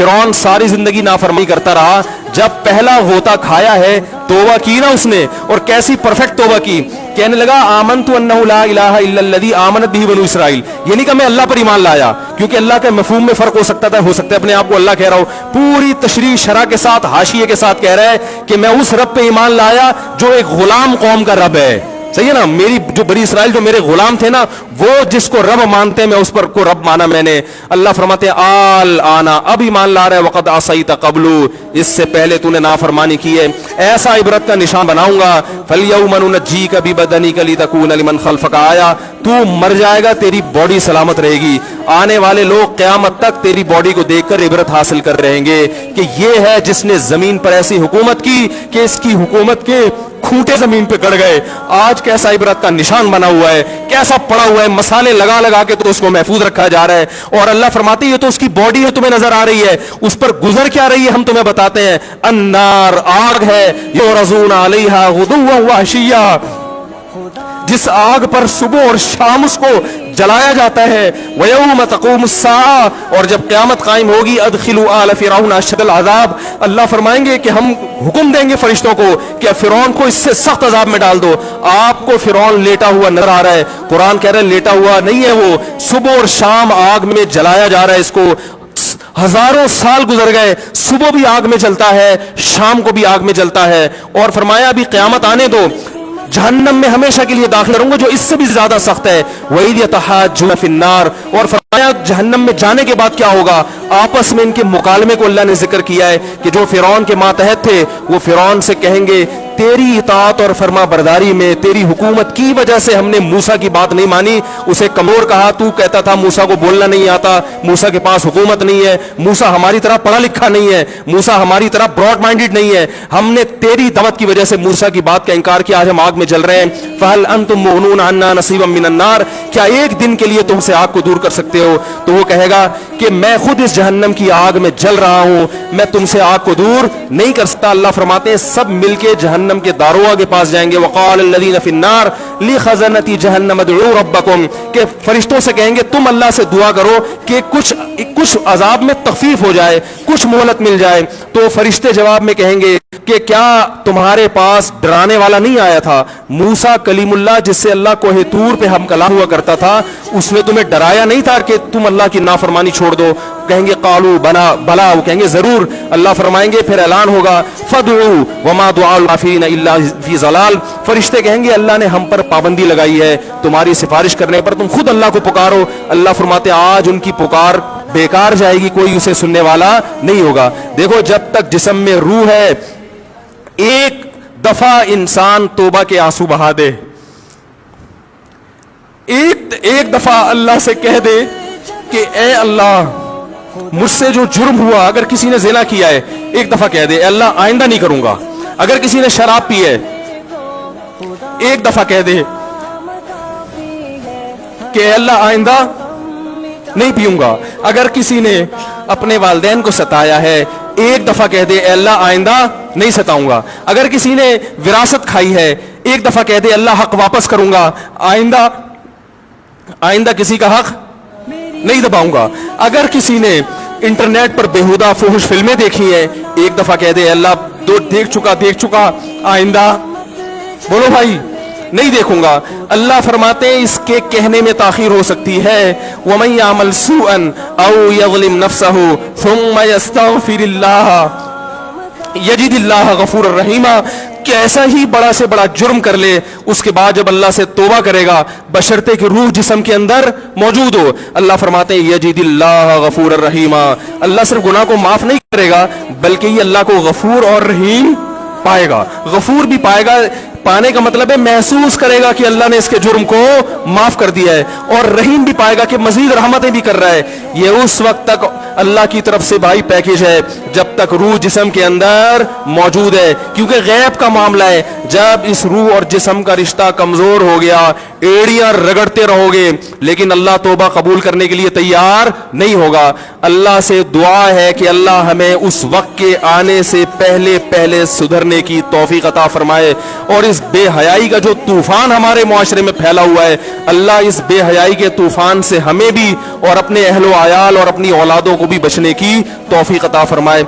फिरौन सारी जिंदगी नाफरमानी करता रहा, जब पहला गोता खाया है तौबा की ना उसने, और कैसी परफेक्ट तौबा की, कहने लगा आमनतु अन्नहु ला इलाहा इल्लल्लज़ी आमनत बिही बनु इसराइल। ये नहीं कि मैं अल्लाह पर ईमान लाया, क्योंकि अल्लाह के मफहूम में फर्क हो सकता है अपने आप को अल्लाह कह रहा हो, पूरी तशरीह शरह के साथ हाशिए के साथ कह रहा है कि मैं उस रब पे ईमान लाया जो एक गुलाम कौम का रब है। सही है ना, मेरी जो बनी इसराइल जो मेरे गुलाम थे ना, वो जिसको रब मानते हैं मैं उस पर को रब माना मैंने। अल्लाह फरमाते हैं आल आना, अब ईमान ला रहा है, वक़द असैत क़ब्लु, इससे पहले तूने नाफरमानी की है, ऐसा इबरत का निशान बनाऊंगा। फलयौम नुनज्जीका बिबदनिका लितकूना लिमन खल्फका आया, तू मर जाएगा तेरी बॉडी सलामत रहेगी, आने वाले लोग क़यामत तक तेरी बॉडी को देखकर इबरत हासिल कर रहेंगे कि ये है जिसने जमीन पर ऐसी हुकूमत की कि इसकी हुकूमत के खूंटे जमीन पे गड़ गए। आज कैसा इबरत का निशान बना हुआ है, कैसा पड़ा हुआ है, मसाले लगा लगा के तो उसको महफूज रखा जा रहा है। और अल्लाह फरमाती है ये तो उसकी बॉडी है, तुम्हें नजर आ रही है, उस पर गुजर क्या रही है हम तुम्हें बताते हैं। अन्नार, आग है, युरज़ूना अलैहा गुदुव्वन व अशिय्या, जिस आग पर सुबह और शाम उसको जलाया जाता है। वयौम तक़ूमुस्साअ, और जब क़यामत कायम होगी, अदखिलू आल फ़िरऔन अशद्दल अज़ाब, अल्लाह फरमाएंगे कि हम हुक्म देंगे फरिश्तों को कि फ़िरौन को इससे सख्त अजाब में डाल दो। आपको फ़िरौन लेटा हुआ नजर आ रहा है, कुरान कह रहा है लेटा हुआ नहीं है, वो सुबह और शाम आग में जलाया जा रहा है। इसको हजारों साल गुजर गए, सुबह भी आग में जलता है, शाम को भी आग में जलता है। और फरमाया अभी क़यामत आने दो, जहन्नम में हमेशा के लिए दाखिल रहूंगा जो इससे भी ज्यादा सख्त है। वही यतहाज्जुन फिन्नार, और फरमाया जहन्नम में जाने के बाद क्या होगा, आपस में इनके मुकालमे को अल्लाह ने जिक्र किया है कि जो फिरौन के मातहत थे वो फिरौन से कहेंगे तेरी इताअत और फरमा बरदारी में, तेरी हुकूमत की वजह से हमने मूसा की बात नहीं मानी। उसे कमजोर कहा, तू कहता था मूसा को बोलना नहीं आता, मूसा के पास हुकूमत नहीं है, मूसा हमारी तरह पढ़ा लिखा नहीं है, मूसा हमारी तरह ब्रॉड माइंडेड नहीं है, हमने तेरी दावत की वजह से मूसा की बात का इनकार किया, आज हम आग में जल रहे हैं। फहल अंतुम मुगनून अन्ना नसीबम मिनन नार, क्या एक दिन के लिए तुमसे आग को दूर कर सकते हो? तो वो कहेगा कि मैं खुद इस जहन्नम की आग में जल रहा हूं, मैं तुमसे आग को दूर नहीं कर सकता। अल्लाह फरमाते हैं सब मिलके जहन्नम के दारोगा के पास जाएंगे। वक़ाल अल्लज़ीना फ़िन्नार लिख़ज़नती जहन्नम उदऊ रब्बकुम, के फरिश्तों से कहेंगे तुम अल्लाह से दुआ करो कि कुछ अजाब में तखफीफ हो जाए, कुछ मोहलत मिल जाए। तो फरिश्ते जवाब में कहेंगे कि क्या तुम्हारे पास डराने वाला नहीं आया था? मूसा कलीमुल्लाह जिससे अल्लाह कोहे तूर पे हम कलाम हुआ करता था, उसने तुम्हें डराया नहीं था कि तुम अल्लाह की नाफरमानी छोड़ दो? कहेंगे कालू बना भला, वो कहेंगे जरूर। अल्लाह फरमाएंगे फिर ऐलान होगा फदउ वमा दुआउल काफिरीन इल्ला फी ज़लाल, फरिश्ते कहेंगे अल्लाह ने हम पर पाबंदी लगाई है, तुम्हारी सिफारिश करने पर तुम खुद अल्लाह को पुकारो। अल्लाह फरमाते आज उनकी पुकार बेकार जाएगी, कोई उसे सुनने वाला नहीं होगा। देखो जब तक जिस्म में रूह है, एक दफा इंसान तौबा के आंसू बहा दे, एक दफा अल्लाह से कह दे कि ए अल्लाह मुझसे जो जुर्म हुआ, अगर किसी ने ज़िना किया है एक दफा कह दे अल्लाह आइंदा नहीं करूंगा। अगर किसी ने शराब पी है एक दफा कह दे कि अल्लाह आइंदा नहीं पीऊंगा। अगर किसी ने अपने वालिदैन को सताया है एक दफा कह दे अल्लाह आइंदा नहीं सताऊंगा। अगर किसी ने विरासत खाई है एक दफा कह दे अल्लाह हक वापस करूंगा, आइंदा किसी का हक नहीं दबाऊंगा। अगर किसी ने इंटरनेट पर बेहुदा फुहश फिल्में देखी हैं एक दफा कह दे अल्लाह देख चुका आइंदा बोलो भाई नहीं देखूंगा। अल्लाह फरमाते हैं इसके कहने में ताखीर हो सकती है। वमन यामल सूअन औ यज़लिम नफ्सहु सुम्मा यस्तगफिरिल्लाह यजिदिल्लाह गफूरर रहीमा, कैसा ही बड़ा से बड़ा जुर्म कर ले उसके बाद जब अल्लाह से तौबा करेगा बशर्ते कि रूह जिस्म के अंदर मौजूद हो, अल्लाह फरमाते हैं यजिदिल्लाह गफूरर रहीमा, अल्लाह सिर्फ गुनाह को माफ नहीं करेगा बल्कि ये अल्लाह को गफूर और रहीम पाएगा। गफूर भी पाएगा, पाने का मतलब है महसूस करेगा कि अल्लाह ने इसके जुर्म को माफ कर दिया है, और रहीम भी पाएगा कि मजीद रहमतें भी कर रहा है। ये उस वक्त तक अल्लाह की तरफ से भाई पैकेज है जब تک روح جسم کے اندر موجود ہے, کیونکہ غیب کا معاملہ ہے. جب اس روح اور جسم کا رشتہ کمزور ہو گیا, ایڑیاں رگڑتے رہو گے, لیکن اللہ توبہ قبول کرنے کے لیے تیار نہیں ہوگا. اللہ سے دعا ہے کہ اللہ ہمیں اس وقت کے آنے سے پہلے پہلے سدھرنے کی توفیق عطا فرمائے, اور اس بے حیائی کا جو طوفان ہمارے معاشرے میں پھیلا ہوا ہے, اللہ اس بے حیائی کے طوفان سے ہمیں بھی اور اپنے اہل و عیال اور اپنی اولادوں کو بھی بچنے کی توفیق عطا فرمائے.